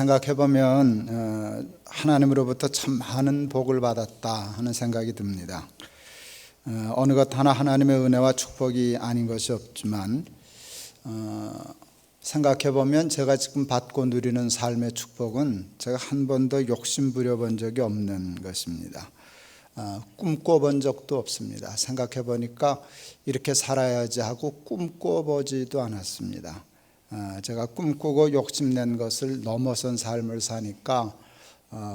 생각해보면 하나님으로부터 참 많은 복을 받았다 하는 생각이 듭니다. 어느 것 하나 하나님의 은혜와 축복이 아닌 것이 없지만 생각해보면 제가 지금 받고 누리는 삶의 축복은 제가 한 번도 욕심 부려본 적이 없는 것입니다. 꿈꿔본 적도 없습니다. 생각해보니까 이렇게 살아야지 하고 꿈꿔보지도 않았습니다. 제가 꿈꾸고 욕심낸 것을 넘어선 삶을 사니까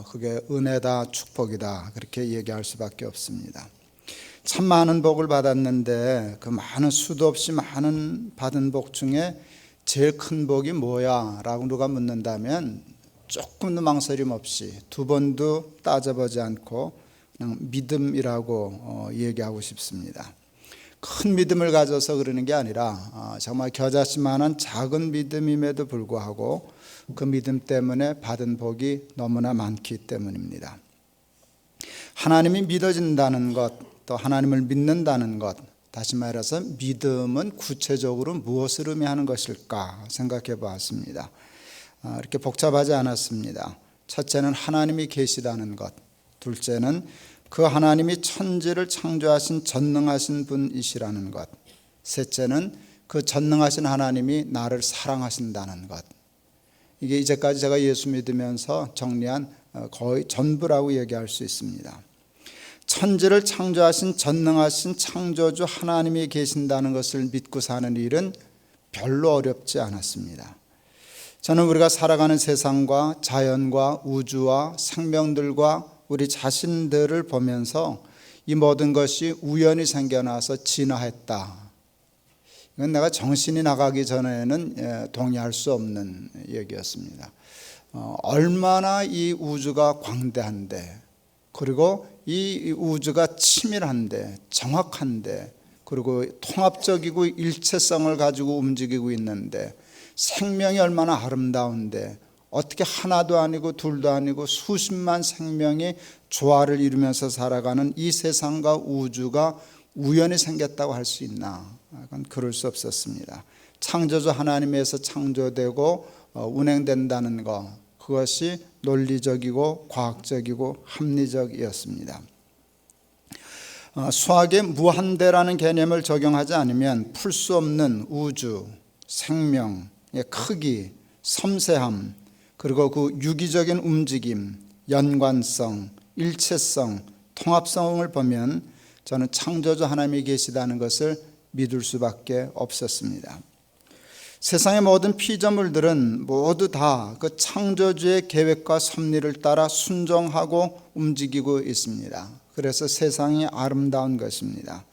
그게 은혜다 축복이다 그렇게 얘기할 수밖에 없습니다. 참 많은 복을 받았는데 그 많은 수도 없이 많은 받은 복 중에 제일 큰 복이 뭐야? 라고 누가 묻는다면 조금도 망설임 없이 두 번도 따져보지 않고 그냥 믿음이라고 얘기하고 싶습니다. 큰 믿음을 가져서 그러는 게 아니라 정말 겨자씨만한 작은 믿음임에도 불구하고 그 믿음 때문에 받은 복이 너무나 많기 때문입니다. 하나님이 믿어진다는 것, 또 하나님을 믿는다는 것, 다시 말해서 믿음은 구체적으로 무엇을 의미하는 것일까 생각해 보았습니다. 이렇게 복잡하지 않았습니다. 첫째는 하나님이 계시다는 것, 둘째는 그 하나님이 천지를 창조하신 전능하신 분이시라는 것, 셋째는 그 전능하신 하나님이 나를 사랑하신다는 것. 이게 이제까지 제가 예수 믿으면서 정리한 거의 전부라고 얘기할 수 있습니다. 천지를 창조하신 전능하신 창조주 하나님이 계신다는 것을 믿고 사는 일은 별로 어렵지 않았습니다. 저는 우리가 살아가는 세상과 자연과 우주와 생명들과 우리 자신들을 보면서 이 모든 것이 우연히 생겨나서 진화했다. 이건 내가 정신이 나가기 전에는 동의할 수 없는 얘기였습니다. 얼마나 이 우주가 광대한데, 그리고 이 우주가 치밀한데, 정확한데, 그리고 통합적이고 일체성을 가지고 움직이고 있는데, 생명이 얼마나 아름다운데, 어떻게 하나도 아니고 둘도 아니고 수십만 생명이 조화를 이루면서 살아가는 이 세상과 우주가 우연히 생겼다고 할 수 있나? 그건 그럴 수 없었습니다. 창조주 하나님에서 창조되고 운행된다는 것, 그것이 논리적이고 과학적이고 합리적이었습니다. 수학에 무한대라는 개념을 적용하지 않으면 풀 수 없는 우주, 생명의 크기, 섬세함, 그리고 그 유기적인 움직임, 연관성, 일체성, 통합성을 보면 저는 창조주 하나님이 계시다는 것을 믿을 수밖에 없었습니다. 세상의 모든 피조물들은 모두 다 그 창조주의 계획과 섭리를 따라 순종하고 움직이고 있습니다. 그래서 세상이 아름다운 것입니다.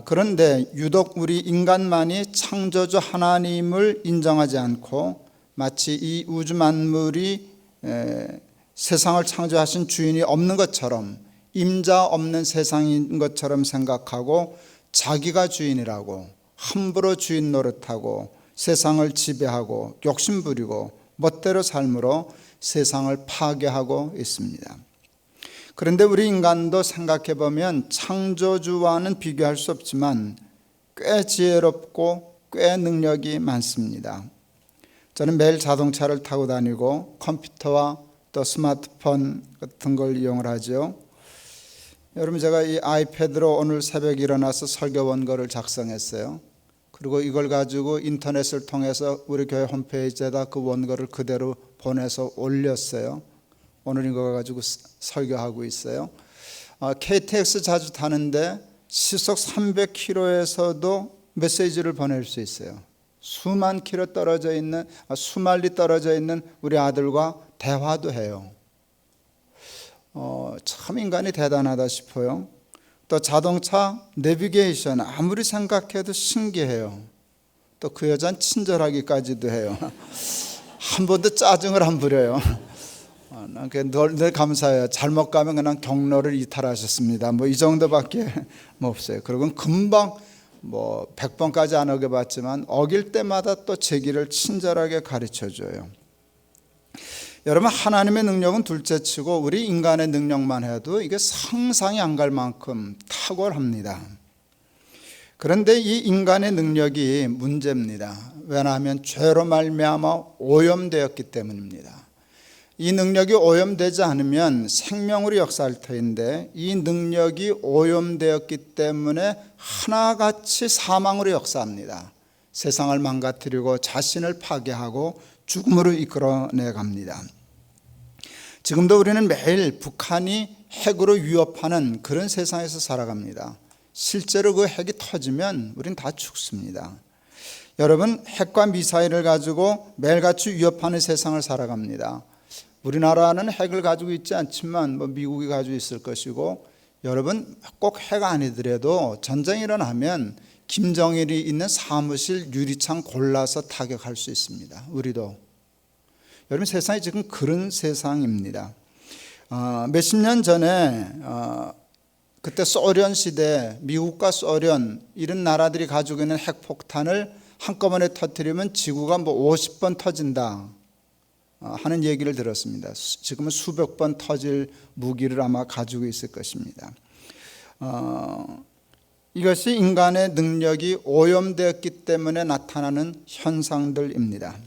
그런데 유독 우리 인간만이 창조주 하나님을 인정하지 않고 마치 이 우주 만물이 세상을 창조하신 주인이 없는 것처럼, 임자 없는 세상인 것처럼 생각하고 자기가 주인이라고 함부로 주인 노릇하고 세상을 지배하고 욕심부리고 멋대로 삶으로 세상을 파괴하고 있습니다. 그런데 우리 인간도 생각해보면 창조주와는 비교할 수 없지만 꽤 지혜롭고 꽤 능력이 많습니다. 저는 매일 자동차를 타고 다니고 컴퓨터와 또 스마트폰 같은 걸 이용을 하죠. 여러분, 제가 이 아이패드로 오늘 새벽에 일어나서 설교 원고를 작성했어요. 그리고 이걸 가지고 인터넷을 통해서 우리 교회 홈페이지에다 그 원고를 그대로 보내서 올렸어요. 오늘 이거 가지고 설교하고 있어요. KTX 자주 타는데 시속 300km에서도 메시지를 보낼 수 있어요. 수만 킬로 떨어져 있는, 수만리 떨어져 있는 우리 아들과 대화도 해요. 참 인간이 대단하다 싶어요. 또 자동차 내비게이션 아무리 생각해도 신기해요. 또 그 여자는 친절하기까지도 해요. 한 번도 짜증을 안 부려요. 늘 감사해요. 잘못 가면 그냥 경로를 이탈하셨습니다. 이 정도밖에 없어요. 그리고 금방 100번까지 안 어겨봤지만 어길 때마다 또 제 길을 친절하게 가르쳐줘요. 여러분, 하나님의 능력은 둘째치고 우리 인간의 능력만 해도 이게 상상이 안 갈 만큼 탁월합니다. 그런데 이 인간의 능력이 문제입니다. 왜냐하면 죄로 말미암아 오염되었기 때문입니다. 이 능력이 오염되지 않으면 생명으로 역사할 터인데 이 능력이 오염되었기 때문에 하나같이 사망으로 역사합니다. 세상을 망가뜨리고 자신을 파괴하고 죽음으로 이끌어내 갑니다. 지금도 우리는 매일 북한이 핵으로 위협하는 그런 세상에서 살아갑니다. 실제로 그 핵이 터지면 우린 다 죽습니다. 여러분, 핵과 미사일을 가지고 매일같이 위협하는 세상을 살아갑니다. 우리나라는 핵을 가지고 있지 않지만 미국이 가지고 있을 것이고, 여러분 꼭 핵 아니더라도 전쟁이 일어나면 김정일이 있는 사무실 유리창 골라서 타격할 수 있습니다. 우리도. 여러분, 세상이 지금 그런 세상입니다. 몇십 년 전에 그때 소련 시대, 미국과 소련 이런 나라들이 가지고 있는 핵폭탄을 한꺼번에 터뜨리면 지구가 50번 터진다 하는 얘기를 들었습니다. 지금은 수백 번 터질 무기를 아마 가지고 있을 것입니다. 이것이 인간의 능력이 오염되었기 때문에 나타나는 현상들입니다.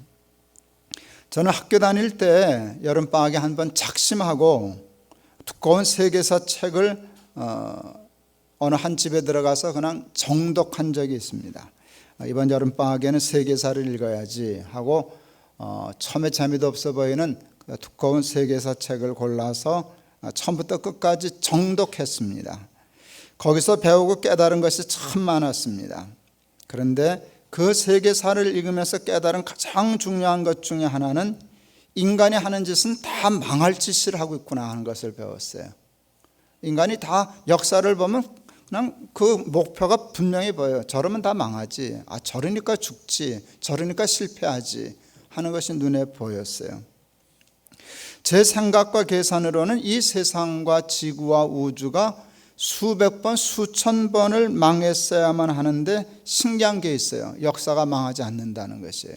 저는 학교 다닐 때 여름방학에 한번 작심하고 두꺼운 세계사 책을 어느 한 집에 들어가서 그냥 정독한 적이 있습니다. 이번 여름방학에는 세계사를 읽어야지 하고 처음에 재미도 없어 보이는 두꺼운 세계사 책을 골라서 처음부터 끝까지 정독했습니다. 거기서 배우고 깨달은 것이 참 많았습니다. 그런데 그 세계사를 읽으면서 깨달은 가장 중요한 것 중에 하나는 인간이 하는 짓은 다 망할 짓을 하고 있구나 하는 것을 배웠어요. 인간이 다 역사를 보면 그냥 그 목표가 분명히 보여요. 저러면 다 망하지, 저러니까 죽지, 저러니까 실패하지 하는 것이 눈에 보였어요. 제 생각과 계산으로는 이 세상과 지구와 우주가 수백 번, 수천 번을 망했어야만 하는데 신기한 게 있어요. 역사가 망하지 않는다는 것이에요.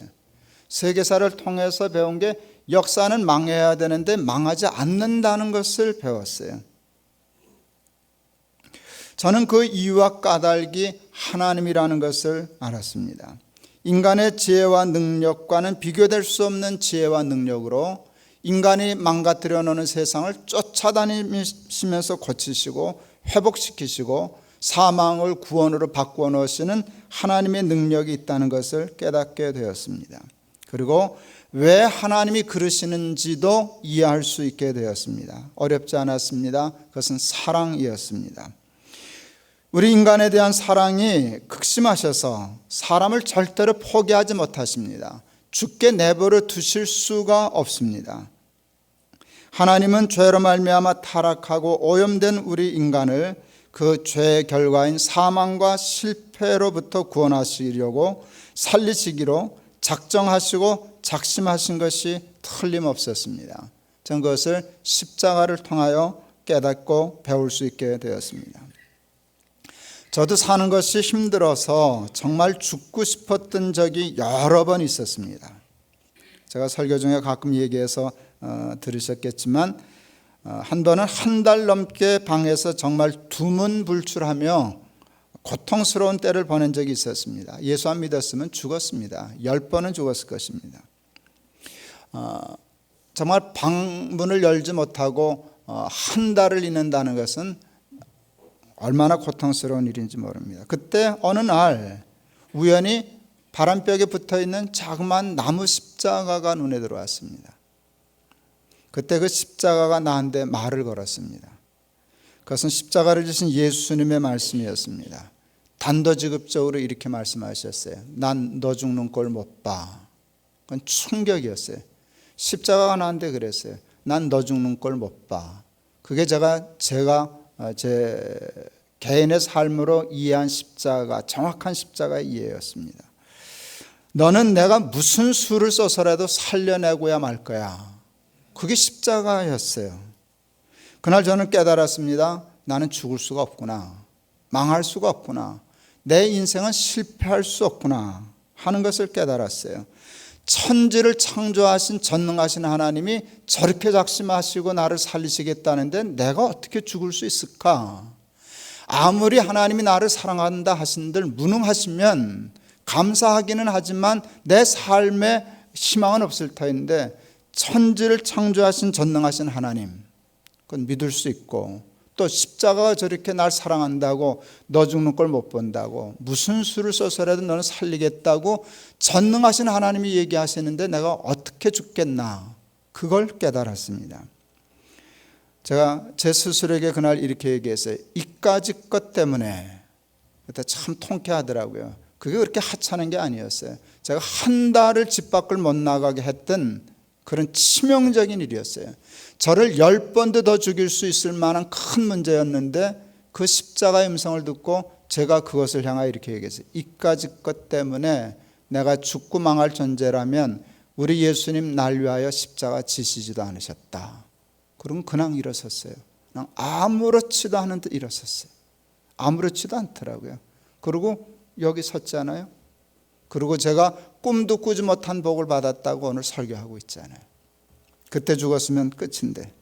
세계사를 통해서 배운 게 역사는 망해야 되는데 망하지 않는다는 것을 배웠어요. 저는 그 이유와 까닭이 하나님이라는 것을 알았습니다. 인간의 지혜와 능력과는 비교될 수 없는 지혜와 능력으로 인간이 망가뜨려 놓는 세상을 쫓아다니시면서 고치시고 회복시키시고 사망을 구원으로 바꾸어 놓으시는 하나님의 능력이 있다는 것을 깨닫게 되었습니다. 그리고 왜 하나님이 그러시는지도 이해할 수 있게 되었습니다. 어렵지 않았습니다. 그것은 사랑이었습니다. 우리 인간에 대한 사랑이 극심하셔서 사람을 절대로 포기하지 못하십니다. 죽게 내버려 두실 수가 없습니다. 하나님은 죄로 말미암아 타락하고 오염된 우리 인간을 그 죄의 결과인 사망과 실패로부터 구원하시려고 살리시기로 작정하시고 작심하신 것이 틀림없었습니다. 저는 그것을 십자가를 통하여 깨닫고 배울 수 있게 되었습니다. 저도 사는 것이 힘들어서 정말 죽고 싶었던 적이 여러 번 있었습니다. 제가 설교 중에 가끔 얘기해서 들으셨겠지만 한 번은 한 달 넘게 방에서 정말 두문불출하며 고통스러운 때를 보낸 적이 있었습니다. 예수 안 믿었으면 죽었습니다. 10번은 죽었을 것입니다. 정말 방문을 열지 못하고 한 달을 잊는다는 것은 얼마나 고통스러운 일인지 모릅니다. 그때 어느 날 우연히 바람벽에 붙어있는 자그마한 나무 십자가가 눈에 들어왔습니다. 그때 그 십자가가 나한테 말을 걸었습니다. 그것은 십자가를 지신 예수님의 말씀이었습니다. 단도직입적으로 이렇게 말씀하셨어요. 난 너 죽는 꼴 못 봐. 그건 충격이었어요. 십자가가 나한테 그랬어요. 난 너 죽는 꼴 못 봐. 그게 제가 제 개인의 삶으로 이해한 십자가, 정확한 십자가의 이해였습니다. 너는 내가 무슨 수를 써서라도 살려내고야 말 거야. 그게 십자가였어요. 그날 저는 깨달았습니다. 나는 죽을 수가 없구나. 망할 수가 없구나. 내 인생은 실패할 수 없구나 하는 것을 깨달았어요. 천지를 창조하신 전능하신 하나님이 저렇게 작심하시고 나를 살리시겠다는데 내가 어떻게 죽을 수 있을까? 아무리 하나님이 나를 사랑한다 하신들 무능하시면 감사하기는 하지만 내 삶에 희망은 없을 터인데 천지를 창조하신 전능하신 하나님, 그건 믿을 수 있고, 또 십자가가 저렇게 날 사랑한다고, 너 죽는 걸 못 본다고, 무슨 수를 써서라도 너는 살리겠다고 전능하신 하나님이 얘기하시는데 내가 어떻게 죽겠나, 그걸 깨달았습니다. 제가 제 스스로에게 그날 이렇게 얘기했어요. 이까짓 것 때문에. 그때 참 통쾌하더라고요. 그게 그렇게 하찮은 게 아니었어요. 제가 한 달을 집 밖을 못 나가게 했던 그런 치명적인 일이었어요. 저를 10번도 더 죽일 수 있을 만한 큰 문제였는데, 그 십자가의 음성을 듣고 제가 그것을 향하여 이렇게 얘기했어요. 이까짓 것 때문에 내가 죽고 망할 존재라면 우리 예수님 날 위하여 십자가 지시지도 않으셨다. 그럼 그냥 일어섰어요. 그냥 아무렇지도 않은 듯 일어섰어요. 아무렇지도 않더라고요. 그리고 여기 섰잖아요. 그리고 제가 꿈도 꾸지 못한 복을 받았다고 오늘 설교하고 있잖아요. 그때 죽었으면 끝인데.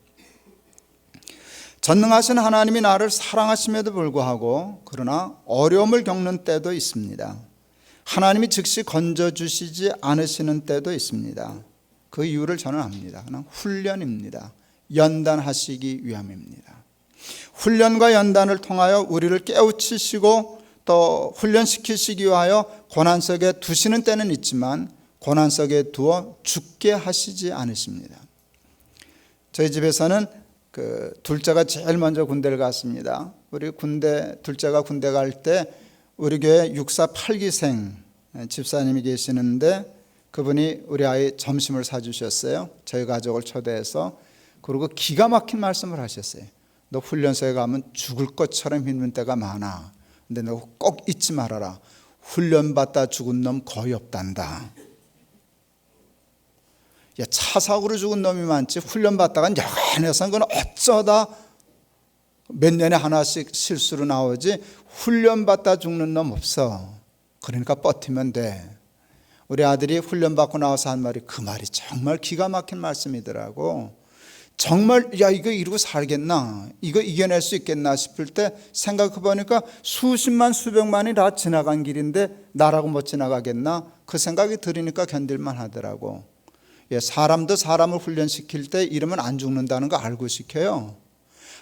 전능하신 하나님이 나를 사랑하심에도 불구하고 그러나 어려움을 겪는 때도 있습니다. 하나님이 즉시 건져주시지 않으시는 때도 있습니다. 그 이유를 저는 압니다. 그냥 훈련입니다. 연단하시기 위함입니다. 훈련과 연단을 통하여 우리를 깨우치시고 또 훈련시키시기 위하여 고난 속에 두시는 때는 있지만 고난 속에 두어 죽게 하시지 않으십니다. 저희 집에서는 둘째가 제일 먼저 군대를 갔습니다. 우리 둘째가 군대 갈 때 우리 교회 육사 8기생 집사님이 계시는데, 그분이 우리 아이 점심을 사주셨어요. 저희 가족을 초대해서. 그리고 기가 막힌 말씀을 하셨어요. 너 훈련소에 가면 죽을 것처럼 힘든 때가 많아. 근데 너 꼭 잊지 말아라. 훈련받다 죽은 놈 거의 없단다. 야, 차 사고로 죽은 놈이 많지 훈련받다가 여간해서는 그건 어쩌다 몇 년에 하나씩 실수로 나오지 훈련받다 죽는 놈 없어. 그러니까 버티면 돼. 우리 아들이 훈련받고 나와서 한 말이, 그 말이 정말 기가 막힌 말씀이더라고. 정말 야, 이거 이러고 살겠나, 이거 이겨낼 수 있겠나 싶을 때 생각해 보니까 수십만 수백만이 다 지나간 길인데 나라고 못 지나가겠나, 그 생각이 들으니까 견딜만 하더라고. 예, 사람도 사람을 훈련시킬 때 이러면 안 죽는다는 거 알고 시켜요.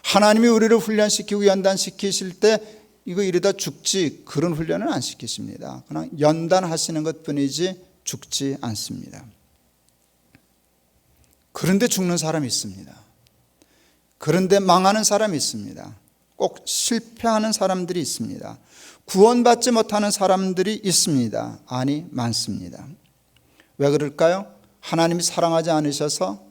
하나님이 우리를 훈련시키고 연단시키실 때 이거 이러다 죽지, 그런 훈련은 안 시키십니다. 그냥 연단하시는 것뿐이지 죽지 않습니다. 그런데 죽는 사람이 있습니다. 그런데 망하는 사람이 있습니다. 꼭 실패하는 사람들이 있습니다. 구원받지 못하는 사람들이 있습니다. 아니, 많습니다. 왜 그럴까요? 하나님이 사랑하지 않으셔서,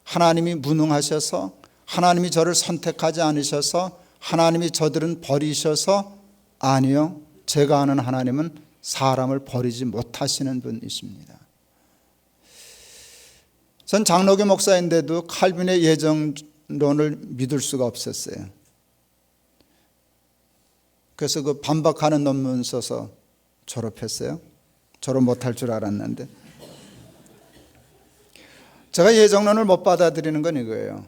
하나님이 무능하셔서, 하나님이 저를 선택하지 않으셔서, 하나님이 저들은 버리셔서? 아니요, 제가 아는 하나님은 사람을 버리지 못하시는 분이십니다. 전 장로교 목사인데도 칼빈의 예정론을 믿을 수가 없었어요. 그래서 그 반박하는 논문 써서 졸업했어요. 졸업 못할 줄 알았는데. 제가 예정론을 못 받아들이는 건 이거예요.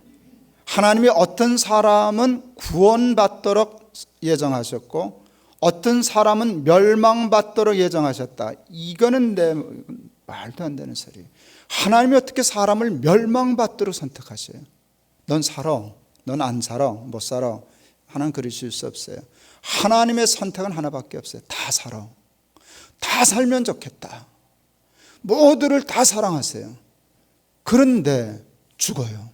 하나님이 어떤 사람은 구원받도록 예정하셨고 어떤 사람은 멸망받도록 예정하셨다. 이거는 내 말도 안 되는 소리예요. 하나님이 어떻게 사람을 멸망받도록 선택하셔요? 넌 살아, 넌 안 살아, 못 살아. 하나님 그러실 수 없어요. 하나님의 선택은 하나밖에 없어요. 다 살아. 다 살면 좋겠다. 모두를 다 사랑하세요. 그런데 죽어요.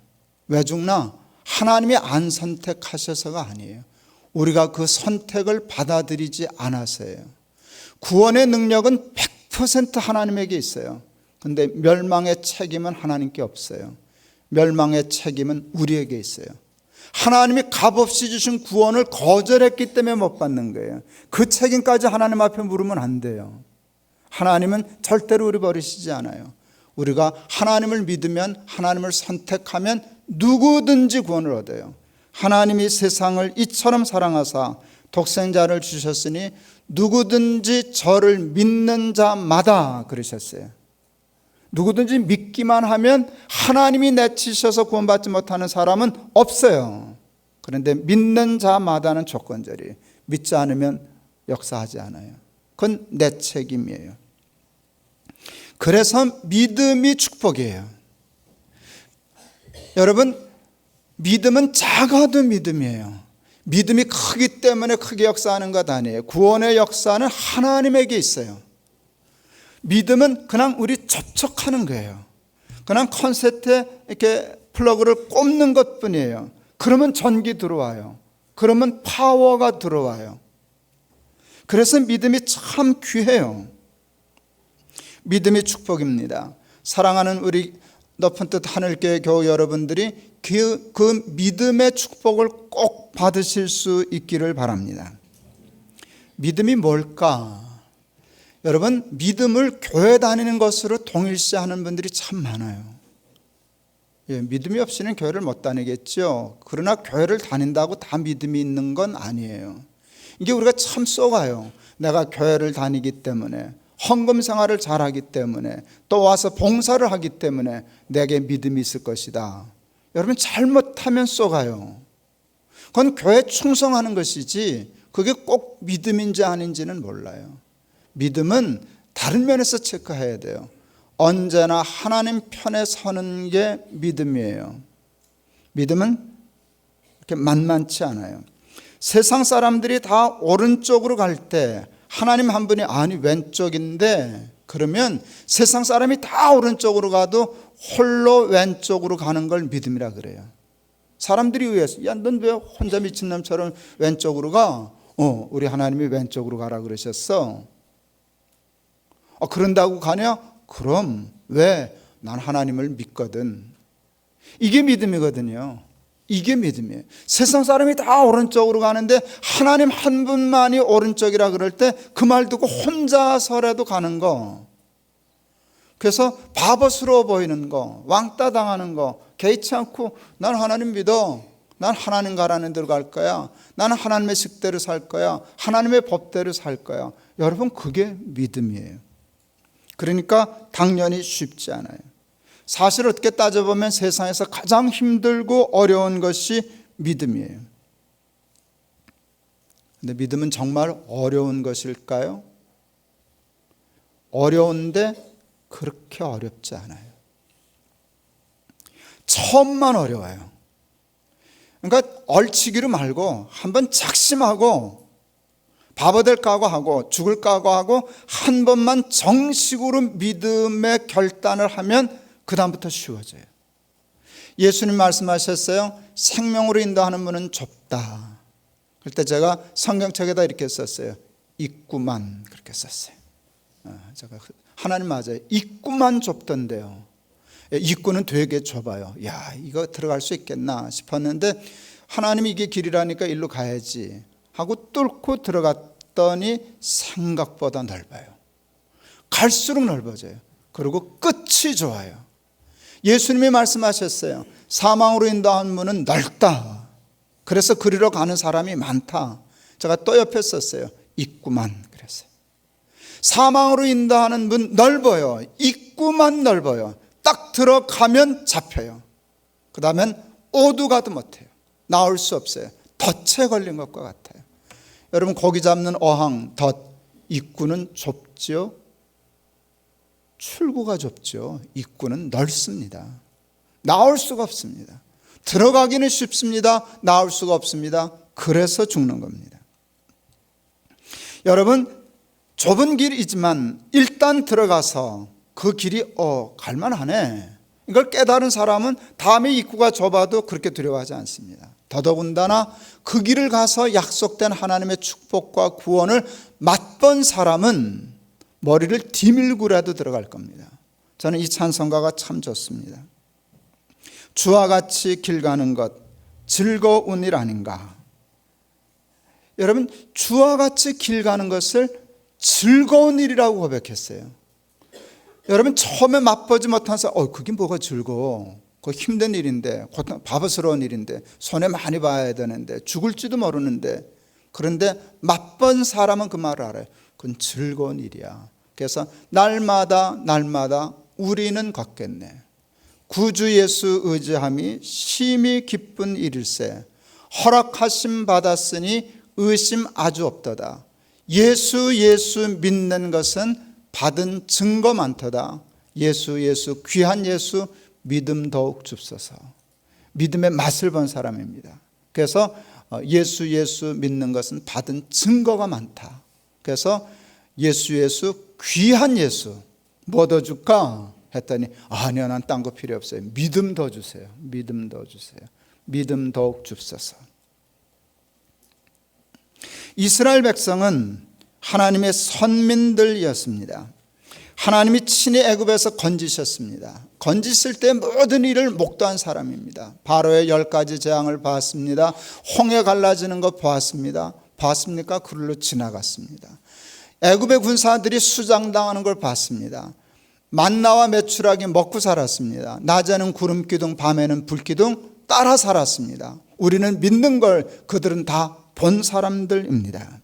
왜 죽나? 하나님이 안 선택하셔서가 아니에요. 우리가 그 선택을 받아들이지 않아서예요. 구원의 능력은 100% 하나님에게 있어요. 그런데 멸망의 책임은 하나님께 없어요. 멸망의 책임은 우리에게 있어요. 하나님이 값없이 주신 구원을 거절했기 때문에 못 받는 거예요. 그 책임까지 하나님 앞에 물으면 안 돼요. 하나님은 절대로 우리 버리시지 않아요. 우리가 하나님을 믿으면, 하나님을 선택하면 누구든지 구원을 얻어요. 하나님이 세상을 이처럼 사랑하사 독생자를 주셨으니 누구든지 저를 믿는 자마다, 그러셨어요. 누구든지 믿기만 하면, 하나님이 내치셔서 구원받지 못하는 사람은 없어요. 그런데 믿는 자마다는 조건절이에요. 믿지 않으면 역사하지 않아요. 그건 내 책임이에요. 그래서 믿음이 축복이에요. 여러분, 믿음은 작아도 믿음이에요. 믿음이 크기 때문에 크게 역사하는 것 아니에요. 구원의 역사는 하나님에게 있어요. 믿음은 그냥 우리 접촉하는 거예요. 그냥 콘센트에 이렇게 플러그를 꼽는 것 뿐이에요. 그러면 전기 들어와요. 그러면 파워가 들어와요. 그래서 믿음이 참 귀해요. 믿음이 축복입니다. 사랑하는 우리 높은 뜻 하늘교회 교우 여러분들이 그 믿음의 축복을 꼭 받으실 수 있기를 바랍니다. 믿음이 뭘까? 여러분, 믿음을 교회 다니는 것으로 동일시하는 분들이 참 많아요. 믿음이 없이는 교회를 못 다니겠죠. 그러나 교회를 다닌다고 다 믿음이 있는 건 아니에요. 이게 우리가 참 쏘가요. 내가 교회를 다니기 때문에, 헌금 생활을 잘하기 때문에, 또 와서 봉사를 하기 때문에 내게 믿음이 있을 것이다. 여러분, 잘못하면 쏘가요. 그건 교회에 충성하는 것이지 그게 꼭 믿음인지 아닌지는 몰라요. 믿음은 다른 면에서 체크해야 돼요. 언제나 하나님 편에 서는 게 믿음이에요. 믿음은 이렇게 만만치 않아요. 세상 사람들이 다 오른쪽으로 갈 때 하나님 한 분이 아니 왼쪽인데, 그러면 세상 사람이 다 오른쪽으로 가도 홀로 왼쪽으로 가는 걸 믿음이라 그래요. 사람들이 의해서 야, 넌 왜 혼자 미친놈처럼 왼쪽으로 가? 우리 하나님이 왼쪽으로 가라 그러셨어. 그런다고 가냐? 그럼 왜? 난 하나님을 믿거든. 이게 믿음이거든요. 이게 믿음이에요. 세상 사람이 다 오른쪽으로 가는데 하나님 한 분만이 오른쪽이라 그럴 때 그 말 듣고 혼자서라도 가는 거, 그래서 바보스러워 보이는 거, 왕따 당하는 거, 개의치 않고 난 하나님 믿어, 난 하나님 가라는 대로 갈 거야, 나는 하나님의 식대로 살 거야, 하나님의 법대로 살 거야. 여러분, 그게 믿음이에요. 그러니까 당연히 쉽지 않아요. 사실 어떻게 따져보면 세상에서 가장 힘들고 어려운 것이 믿음이에요. 근데 믿음은 정말 어려운 것일까요? 어려운데 그렇게 어렵지 않아요. 처음만 어려워요. 그러니까 얼치기로 말고 한번 작심하고 바보 될 각오하고 죽을 각오하고 한 번만 정식으로 믿음의 결단을 하면 그 다음부터 쉬워져요. 예수님 말씀하셨어요. 생명으로 인도하는 문은 좁다. 그럴 때 제가 성경책에다 이렇게 썼어요. 입구만, 그렇게 썼어요. 제가 하나님 맞아요. 입구만 좁던데요. 입구는 되게 좁아요. 야, 이거 들어갈 수 있겠나 싶었는데 하나님이 이게 길이라니까 일로 가야지 하고 뚫고 들어갔더니 생각보다 넓어요. 갈수록 넓어져요. 그리고 끝이 좋아요. 예수님이 말씀하셨어요. 사망으로 인도한 문은 넓다. 그래서 그리로 가는 사람이 많다. 제가 또 옆에 썼어요. 입구만, 그랬어요. 사망으로 인도하는 문 넓어요. 입구만 넓어요. 딱 들어가면 잡혀요. 그 다음엔 오두 가도 못해요. 나올 수 없어요. 덫에 걸린 것과 같아요. 여러분, 고기 잡는 어항, 덫, 입구는 좁죠. 출구가 좁죠. 입구는 넓습니다. 나올 수가 없습니다. 들어가기는 쉽습니다. 나올 수가 없습니다. 그래서 죽는 겁니다. 여러분, 좁은 길이지만 일단 들어가서 그 길이 갈만하네, 이걸 깨달은 사람은 다음에 입구가 좁아도 그렇게 두려워하지 않습니다. 더더군다나 그 길을 가서 약속된 하나님의 축복과 구원을 맛본 사람은 머리를 디밀고라도 들어갈 겁니다. 저는 이 찬송가가 참 좋습니다. 주와 같이 길 가는 것 즐거운 일 아닌가. 여러분, 주와 같이 길 가는 것을 즐거운 일이라고 고백했어요. 여러분, 처음에 맛보지 못해서 그게 뭐가 즐거워, 그거 힘든 일인데, 바보스러운 일인데, 손해 많이 봐야 되는데, 죽을지도 모르는데, 그런데 맛본 사람은 그 말을 알아요. 그건 즐거운 일이야. 그래서 날마다 우리는 걷겠네. 구주 예수 의지함이 심히 기쁜 일일세. 허락하심 받았으니 의심 아주 없도다. 예수 믿는 것은 받은 증거 많도다. 예수 귀한 예수 믿음 더욱 줍소서. 믿음의 맛을 본 사람입니다. 그래서 예수 믿는 것은 받은 증거가 많다. 그래서 예수 귀한 예수 뭐 더 줄까 했더니 아니요, 난 딴 거 필요 없어요. 믿음 더 주세요. 믿음 더 주세요. 믿음 더욱 줍소서. 이스라엘 백성은 하나님의 선민들이었습니다. 하나님이 친히 애굽에서 건지셨습니다. 건지실 때 모든 일을 목도한 사람입니다. 바로의 10가지 재앙을 봤습니다. 홍해 갈라지는 것 봤습니다. 봤습니까? 그걸로 지나갔습니다. 애굽의 군사들이 수장당하는 걸 봤습니다. 만나와 메추라기 먹고 살았습니다. 낮에는 구름 기둥, 밤에는 불 기둥 따라 살았습니다. 우리는 믿는 걸 그들은 다 본 사람들입니다.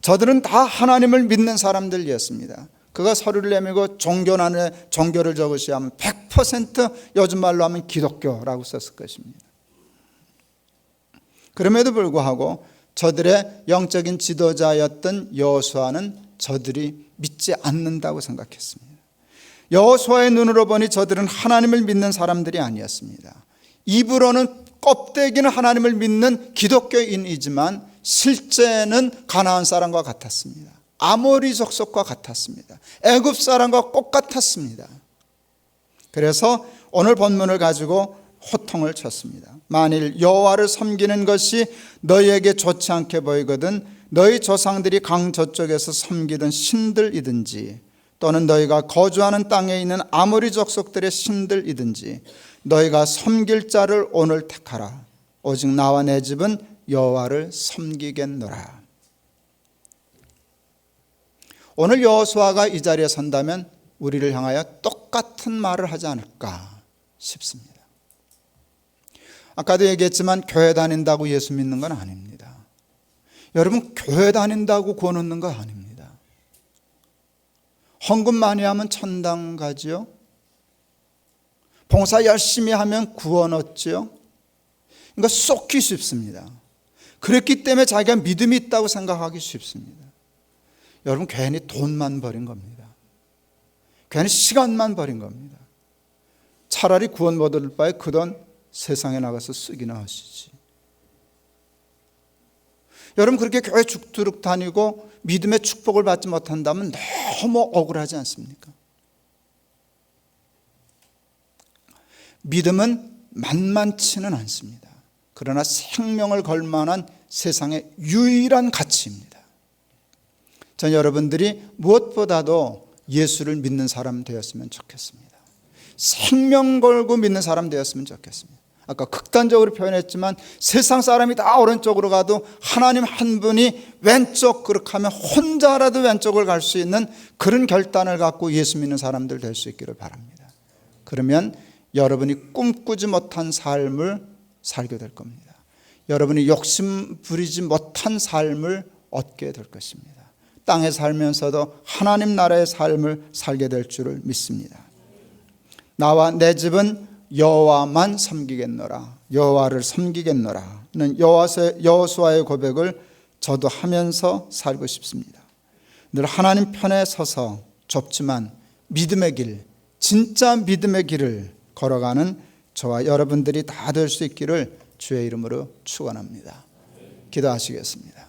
저들은 다 하나님을 믿는 사람들이었습니다. 그가 서류를 내밀고 종교란에 종교를 적으셔야 하면 100% 요즘 말로 하면 기독교라고 썼을 것입니다. 그럼에도 불구하고 저들의 영적인 지도자였던 여호수아는 저들이 믿지 않는다고 생각했습니다. 여호수아의 눈으로 보니 저들은 하나님을 믿는 사람들이 아니었습니다. 입으로는 껍데기는 하나님을 믿는 기독교인이지만 실제는 가나안 사람과 같았습니다. 아모리 족속과 같았습니다. 애굽 사람과 똑같았습니다. 그래서 오늘 본문을 가지고 호통을 쳤습니다. 만일 여호와를 섬기는 것이 너희에게 좋지 않게 보이거든 너희 조상들이 강 저쪽에서 섬기던 신들이든지 또는 너희가 거주하는 땅에 있는 아모리 족속들의 신들이든지 너희가 섬길 자를 오늘 택하라. 오직 나와 내 집은 여호와를 섬기겠노라. 오늘 여호수아가 이 자리에 선다면 우리를 향하여 똑같은 말을 하지 않을까 싶습니다. 아까도 얘기했지만 교회 다닌다고 예수 믿는 건 아닙니다. 여러분, 교회 다닌다고 구원 얻는 거 아닙니다. 헌금 많이 하면 천당 가지요. 봉사 열심히 하면 구원 얻지요. 그러니까 쏟기 쉽습니다. 그렇기 때문에 자기가 믿음이 있다고 생각하기 쉽습니다. 여러분, 괜히 돈만 버린 겁니다. 괜히 시간만 버린 겁니다. 차라리 구원 못 얻을 바에 그 돈 세상에 나가서 쓰기나 하시지. 여러분, 그렇게 교회 죽도록 다니고 믿음의 축복을 받지 못한다면 너무 억울하지 않습니까? 믿음은 만만치는 않습니다. 그러나 생명을 걸 만한 세상의 유일한 가치입니다. 전 여러분들이 무엇보다도 예수를 믿는 사람 되었으면 좋겠습니다. 생명 걸고 믿는 사람 되었으면 좋겠습니다. 아까 극단적으로 표현했지만 세상 사람이 다 오른쪽으로 가도 하나님 한 분이 왼쪽 그렇게 하면 혼자라도 왼쪽을 갈 수 있는 그런 결단을 갖고 예수 믿는 사람들 될 수 있기를 바랍니다. 그러면 여러분이 꿈꾸지 못한 삶을 살게 될 겁니다. 여러분이 욕심 부리지 못한 삶을 얻게 될 것입니다. 땅에 살면서도 하나님 나라의 삶을 살게 될 줄을 믿습니다. 나와 내 집은 여호와만 섬기겠노라. 여호와를 섬기겠노라는 여호수아의 고백을 저도 하면서 살고 싶습니다. 늘 하나님 편에 서서 좁지만 믿음의 길, 진짜 믿음의 길을 걸어가는 저와 여러분들이 다 될 수 있기를 주의 이름으로 축원합니다. 기도하시겠습니다.